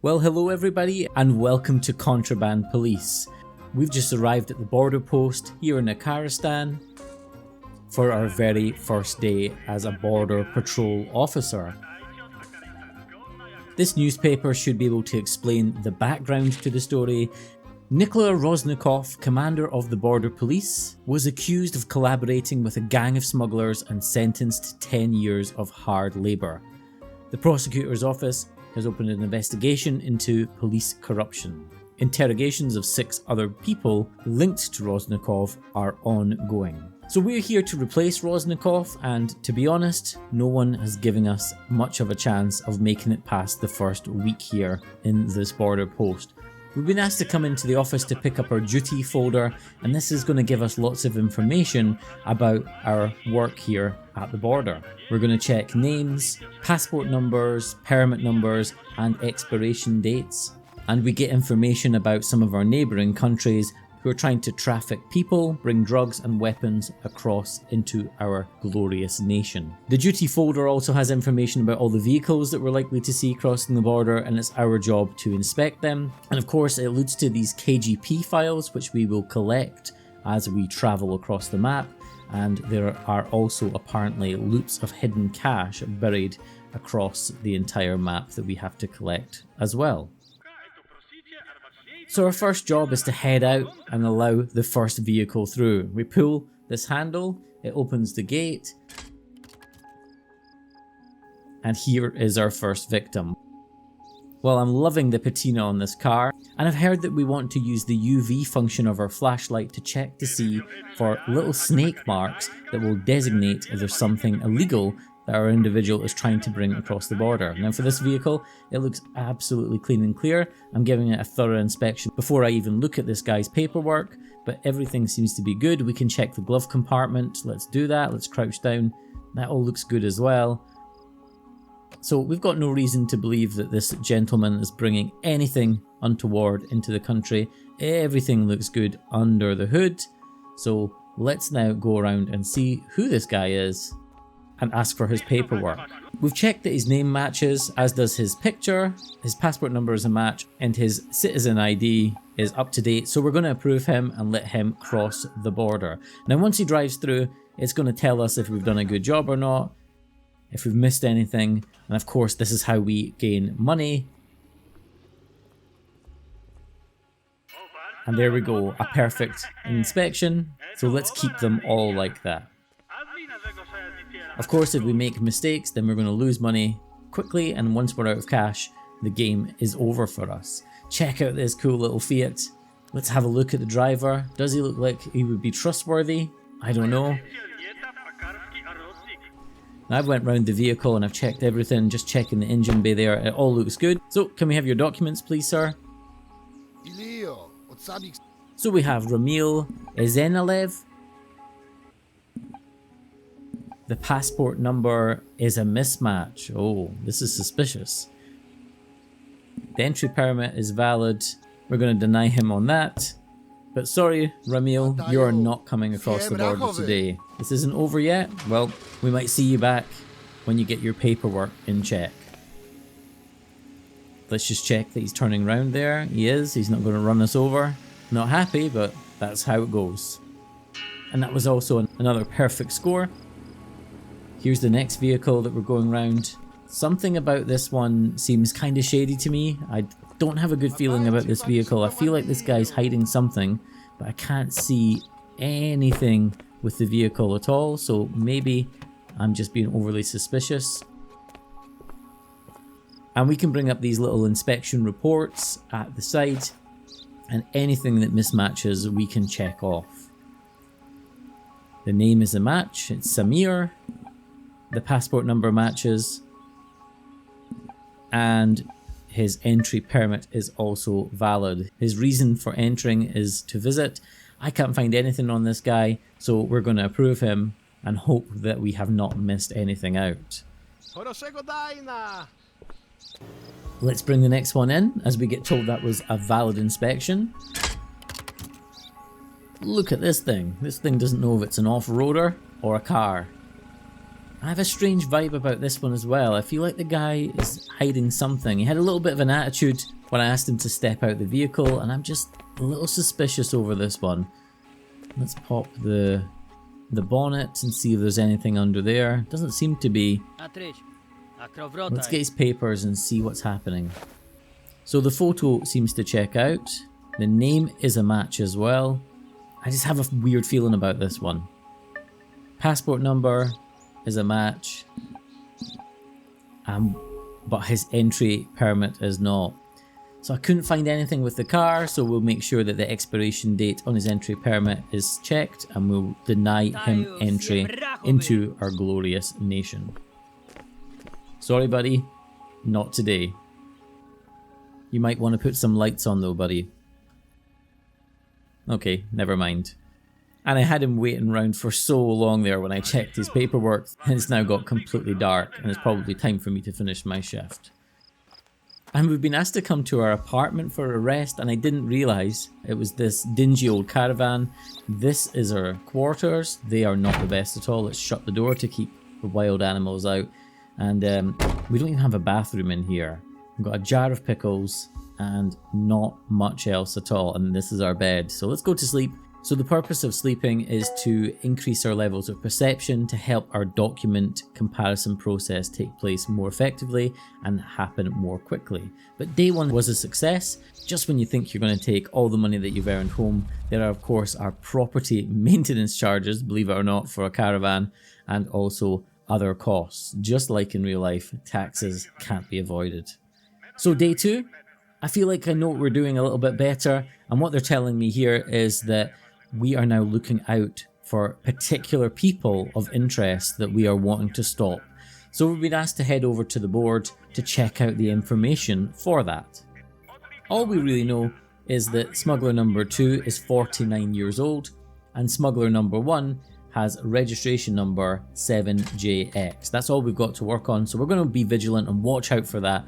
Well, hello everybody and welcome to Contraband Police. We've just arrived at the border post here in Afghanistan for our very first day as a border patrol officer. This newspaper should be able to explain the background to the story. Nikola Roznikov, commander of the border police, was accused of collaborating with a gang of smugglers and sentenced to 10 years of hard labour. The prosecutor's office has opened an investigation into police corruption. Interrogations of 6 other people linked to Roznikov are ongoing. So we're here to replace Roznikov, and to be honest, no one has given us much of a chance of making it past the first week here in this border post. We've been asked to come into the office to pick up our duty folder, and this is going to give us lots of information about our work here at the border. We're going to check names, passport numbers, permit numbers, and expiration dates. And we get information about some of our neighbouring countries who are trying to traffic people, bring drugs and weapons across into our glorious nation. The duty folder also has information about all the vehicles that we're likely to see crossing the border, and it's our job to inspect them. And of course it alludes to these KGP files, which we will collect as we travel across the map, and there are also apparently loops of hidden cash buried across the entire map that we have to collect as well. So our first job is to head out and allow the first vehicle through. We pull this handle, it opens the gate, and here is our first victim. Well, I'm loving the patina on this car, and I've heard that we want to use the UV function of our flashlight to check to see for little snake marks that will designate if there's something illegal that our individual is trying to bring across the border. Now for this vehicle, it looks absolutely clean and clear. I'm giving it a thorough inspection before I even look at this guy's paperwork, but everything seems to be good. We can check the glove compartment. Let's do that. Let's crouch down. That all looks good as well. So we've got no reason to believe that this gentleman is bringing anything untoward into the country. Everything looks good under the hood. So let's now go around and see who this guy is and ask for his paperwork. We've checked that his name matches, as does his picture, his passport number is a match, and his citizen ID is up to date, so we're going to approve him and let him cross the border. Now once he drives through, it's going to tell us if we've done a good job or not, if we've missed anything, and of course this is how we gain money. And there we go, a perfect inspection, so let's keep them all like that. Of course, if we make mistakes, then we're going to lose money quickly, and once we're out of cash, the game is over for us. Check out this cool little Fiat. Let's have a look at the driver. Does he look like he would be trustworthy? I don't know. Now I've went round the vehicle and I've checked everything, just checking the engine bay there. It all looks good. So, can we have your documents please, sir? So we have Ramil Ezenalev. The passport number is a mismatch. Oh, this is suspicious. The entry permit is valid. We're going to deny him on that. But sorry, Ramil, you are not coming across the border today. This isn't over yet. Well, we might see you back when you get your paperwork in check. Let's just check that he's turning around there. He is. He's not going to run us over. Not happy, but that's how it goes. And that was also another perfect score. Here's the next vehicle that we're going around. Something about this one seems kind of shady to me. I don't have a good feeling about this vehicle. I feel like this guy's hiding something, but I can't see anything with the vehicle at all, so maybe I'm just being overly suspicious. And we can bring up these little inspection reports at the side, and anything that mismatches we can check off. The name is a match, it's Samir. The passport number matches, and his entry permit is also valid. His reason for entering is to visit. I can't find anything on this guy, so we're going to approve him and hope that we have not missed anything out. Let's bring the next one in, as we get told that was a valid inspection. Look at this thing. This thing doesn't know if it's an off-roader or a car. I have a strange vibe about this one as well. I feel like the guy is hiding something. He had a little bit of an attitude when I asked him to step out the vehicle, and I'm just a little suspicious over this one. Let's pop the bonnet and see if there's anything under there. Doesn't seem to be. Let's get his papers and see what's happening. So the photo seems to check out. The name is a match as well. I just have a weird feeling about this one. Passport number is a match. But his entry permit is not. So I couldn't find anything with the car, so we'll make sure that the expiration date on his entry permit is checked and we'll deny him entry into our glorious nation. Sorry buddy, not today. You might want to put some lights on though, buddy. Okay, never mind. And I had him waiting around for so long there when I checked his paperwork, and it's now got completely dark and it's probably time for me to finish my shift. And we've been asked to come to our apartment for a rest, and I didn't realise it was this dingy old caravan. This is our quarters. They are not the best at all. Let's shut the door to keep the wild animals out. And we don't even have a bathroom in here. We've got a jar of pickles and not much else at all. And this is our bed. So let's go to sleep. So the purpose of sleeping is to increase our levels of perception to help our document comparison process take place more effectively and happen more quickly. But day one was a success. Just when you think you're going to take all the money that you've earned home, there are of course our property maintenance charges, believe it or not, for a caravan, and also other costs. Just like in real life, taxes can't be avoided. So day two, I feel like I know what we're doing a little bit better, and what they're telling me here is that we are now looking out for particular people of interest that we are wanting to stop. So we've been asked to head over to the board to check out the information for that. All we really know is that smuggler number 2 is 49 years old and smuggler number 1 has registration number 7JX. That's all we've got to work on, so we're going to be vigilant and watch out for that.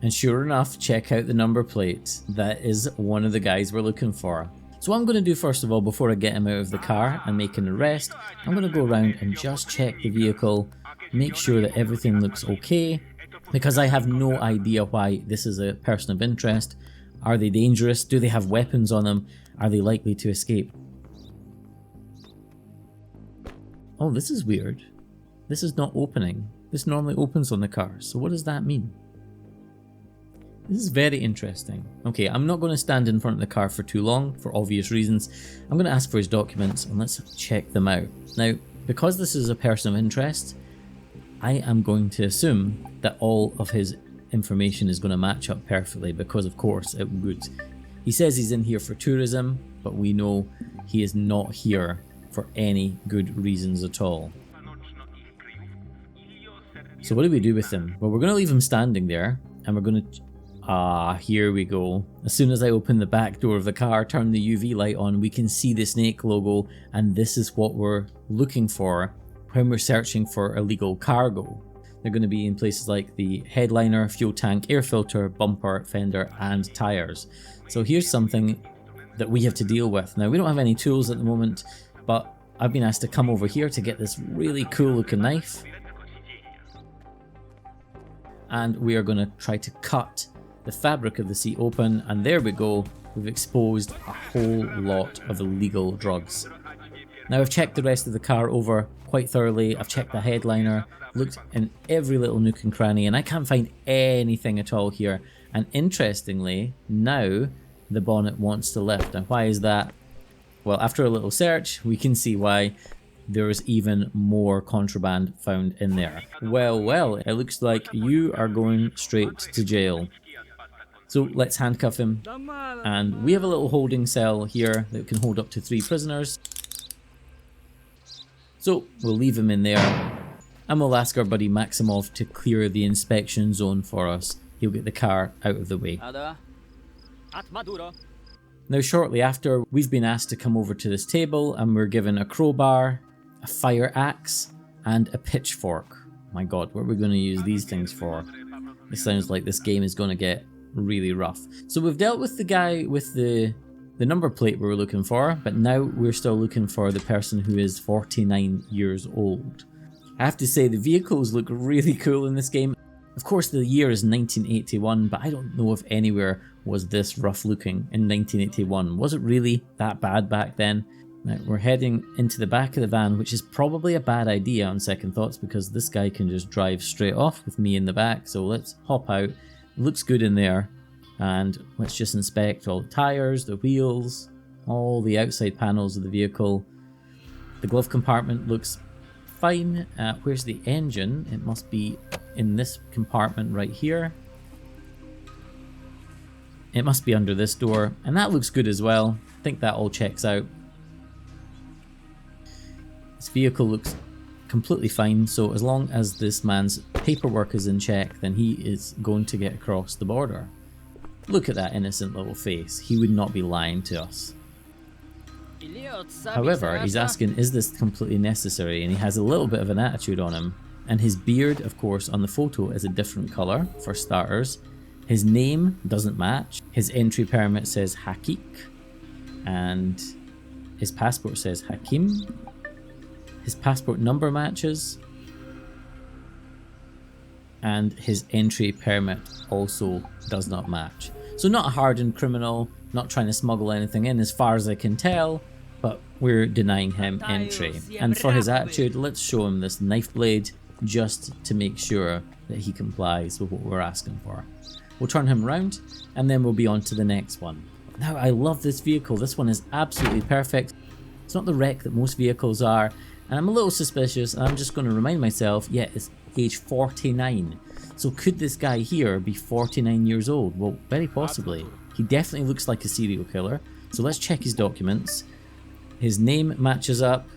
And sure enough, check out the number plate. That is one of the guys we're looking for. So what I'm going to do first of all, before I get him out of the car and make an arrest, I'm going to go around and just check the vehicle, make sure that everything looks okay, because I have no idea why this is a person of interest. Are they dangerous? Do they have weapons on them? Are they likely to escape? Oh, this is weird. This is not opening. This normally opens on the car, so what does that mean? This is very interesting. Okay, I'm not going to stand in front of the car for too long, for obvious reasons. I'm going to ask for his documents and let's check them out. Now, because this is a person of interest, I am going to assume that all of his information is going to match up perfectly, because of course it would. He says he's in here for tourism, but we know he is not here for any good reasons at all. So what do we do with him? Well, we're going to leave him standing there, and we're going to... here we go. As soon as I open the back door of the car, turn the UV light on, we can see the snake logo, and this is what we're looking for when we're searching for illegal cargo. They're going to be in places like the headliner, fuel tank, air filter, bumper, fender, and tires. So here's something that we have to deal with. Now, we don't have any tools at the moment, but I've been asked to come over here to get this really cool looking knife. And we are going to try to cut the fabric of the seat open, and there we go. We've exposed a whole lot of illegal drugs. Now, I've checked the rest of the car over quite thoroughly. I've checked the headliner, looked in every little nook and cranny, and I can't find anything at all here. And interestingly, now the bonnet wants to lift. And why is that? Well, after a little search, we can see why. There is even more contraband found in there. Well, it looks like you are going straight to jail. So let's handcuff him, and we have a little holding cell here that can hold up to 3 prisoners. So we'll leave him in there, and we'll ask our buddy Maximov to clear the inspection zone for us. He'll get the car out of the way. Now shortly after, we've been asked to come over to this table, and we're given a crowbar, a fire axe, and a pitchfork. My god, what are we going to use these things for? It sounds like this game is going to get really rough. So we've dealt with the guy with the number plate we were looking for, but now we're still looking for the person who is 49 years old. I have to say the vehicles look really cool in this game. Of course the year is 1981, but I don't know if anywhere was this rough looking in 1981. Was it really that bad back then? Now, we're heading into the back of the van, which is probably a bad idea on second thoughts because this guy can just drive straight off with me in the back. So let's hop out. It looks good in there. And let's just inspect all the tires, the wheels, all the outside panels of the vehicle. The glove compartment looks fine. Where's the engine? It must be in this compartment right here. It must be under this door. And that looks good as well. I think that all checks out. This vehicle looks completely fine, so as long as this man's paperwork is in check, then he is going to get across the border. Look at that innocent little face. He would not be lying to us. However, he's asking, is this completely necessary? And he has a little bit of an attitude on him. And his beard, of course, on the photo is a different colour, for starters. His name doesn't match. His entry permit says Hakik. And his passport says Hakim. His passport number matches. And his entry permit also does not match. So not a hardened criminal, not trying to smuggle anything in as far as I can tell, but we're denying him entry. And for his attitude, let's show him this knife blade just to make sure that he complies with what we're asking for. We'll turn him around and then we'll be on to the next one. Now, I love this vehicle. This one is absolutely perfect. It's not the wreck that most vehicles are. And I'm a little suspicious, and I'm just going to remind myself, yeah, it's age 49. So could this guy here be 49 years old? Well, very possibly. He definitely looks like a serial killer. So let's check his documents. His name matches up.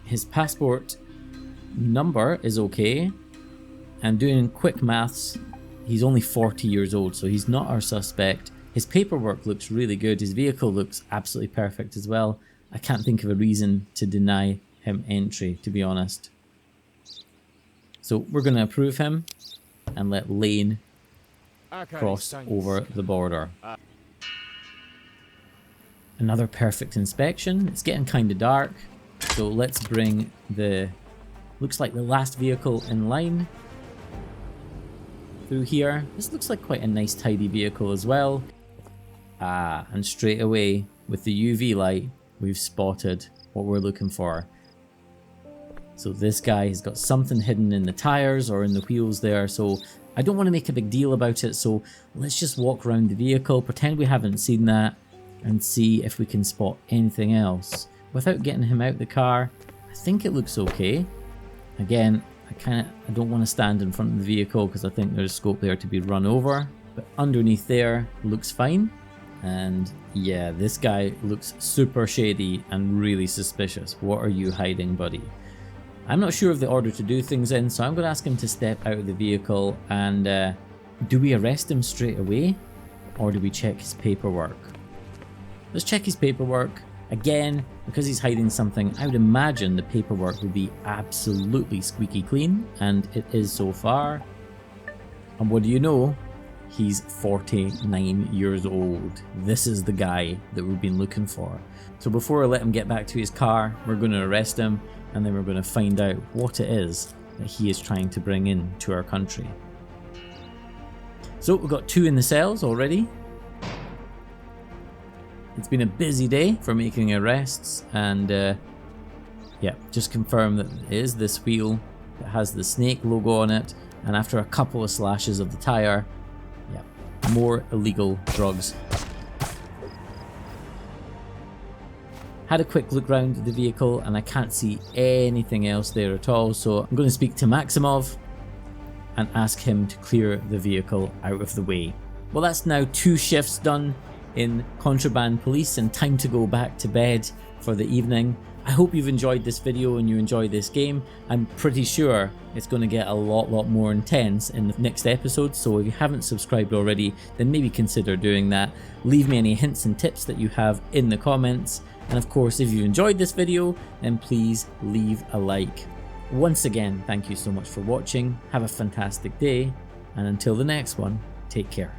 His passport number is okay. And doing quick maths, he's only 40 years old, so he's not our suspect. His paperwork looks really good. His vehicle looks absolutely perfect as well. I can't think of a reason to deny him entry, to be honest. So we're going to approve him and let Lane cross over the border. Another perfect inspection. It's getting kind of dark, so let's bring the, looks like the last vehicle in line through here. This looks like quite a nice tidy vehicle as well. And straight away with the UV light, we've spotted what we're looking for. So this guy has got something hidden in the tires or in the wheels there, so I don't want to make a big deal about it, so let's just walk around the vehicle, pretend we haven't seen that, and see if we can spot anything else. Without getting him out the car, I think it looks okay. Again, I don't want to stand in front of the vehicle because I think there's scope there to be run over, but underneath there looks fine. And yeah, this guy looks super shady and really suspicious. What are you hiding, buddy? I'm not sure of the order to do things in, so I'm going to ask him to step out of the vehicle. And do we arrest him straight away, or do we check his paperwork? Let's check his paperwork. Again, because he's hiding something, I would imagine the paperwork will be absolutely squeaky clean, and it is so far. And what do you know? He's 49 years old. This is the guy that we've been looking for. So before I let him get back to his car, we're going to arrest him, and then we're going to find out what it is that he is trying to bring in to our country. So we've got 2 in the cells already. It's been a busy day for making arrests, and yeah, just confirm that it is this wheel that has the snake logo on it, and after a couple of slashes of the tire, yeah, more illegal drugs. Had a quick look around the vehicle and I can't see anything else there at all, so I'm going to speak to Maximov and ask him to clear the vehicle out of the way. Well, that's now 2 shifts done in Contraband Police and time to go back to bed for the evening. I hope you've enjoyed this video and you enjoy this game. I'm pretty sure it's going to get a lot more intense in the next episode, so if you haven't subscribed already, then maybe consider doing that. Leave me any hints and tips that you have in the comments, and of course if you enjoyed this video, then please leave a like. Once again, thank you so much for watching, have a fantastic day, and until the next one, take care.